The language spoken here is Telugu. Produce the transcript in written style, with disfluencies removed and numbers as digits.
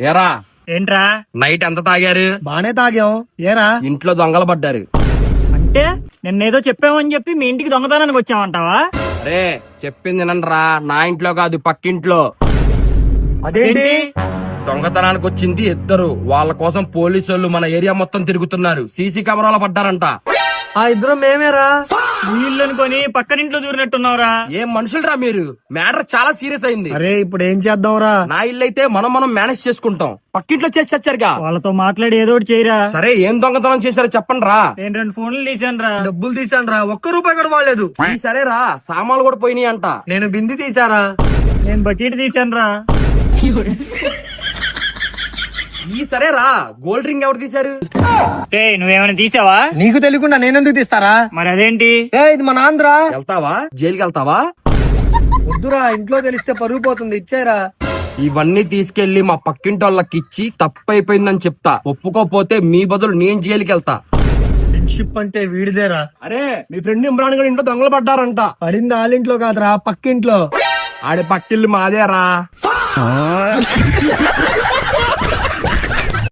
ఏరా ఏంట్రా? నైట్ ఎంత తాగారు? బానే తాగాం. ఏరా ఇంట్లో దొంగలు పడ్డారు. అంటే నిన్నేదో చెప్పామని చెప్పి మీ ఇంటికి దొంగతనానికి వచ్చామంటావా? అరే చెప్పింది వినండిరా, నా ఇంట్లో కాదు పక్కింట్లో. అదేంటి? దొంగతనానికి వచ్చింది ఇద్దరు. వాళ్ళ కోసం పోలీసు వాళ్ళు మన ఏరియా మొత్తం తిరుగుతున్నారు. సీసీ కెమెరాలో పడ్డారంట. ఆ ఇద్దరు మేమేరా. వీళ్ళు అనుకొని పక్కనింట్లో దూరినట్టున్నావురా. ఏం మనుషులరా మీరు? మ్యాటర్ చాలా సీరియస్ అయింది. అరే ఇప్పుడు ఏం చేద్దాంరా? నా ఇల్లు అయితే మనం మేనేజ్ చేసుకుంటాం. పక్కింట్లో చేసి చచ్చారుగా. వాళ్ళతో మాట్లాడి ఏదో ఒకటి చేయరా. సరే ఏం దొంగతనం చేశారో చెప్పండి రా. నేను 2 ఫోన్లు తీసాను రా. డబ్బులు తీసాను రా, ఒక్క రూపాయి కూడా వాడలేదు. ఈ సరేరా, సామాన్లు కూడా పోయినాయి అంట. నేను బింది తీసారా. నేను బకెట్ తీసాను రా. ఈ సరేరా, గోల్డ్ రింగ్ ఎవరు తీశారు? నువ్వేమైనా తీసావా? నీకు తెలియకుండా నేనెందుకు తీస్తారా? మరి అదేంటి? ఇది మన ఆంధ్ర. వెళ్తావా? జైలుకి వెళ్తావా? వద్దురా, ఇంట్లో తెలిస్తే పరుగు పోతుంది. ఇచ్చారా. ఇవన్నీ తీసుకెళ్లి మా పక్కింటి వాళ్ళకి ఇచ్చి తప్పైపోయిందని చెప్తా. ఒప్పుకోపోతే మీ బదులు నేను జైలుకి వెళ్తా. ఫ్రెండ్షిప్ అంటే వీడిదేరా. అరే మీ ఫ్రెండ్ ఇమ్రాన్ గారి ఇంట్లో దొంగలు పడ్డారంట. పడింది వాళ్ళింట్లో కాదురా, పక్కింట్లో. ఆడి పక్కిల్లు మాదేరా.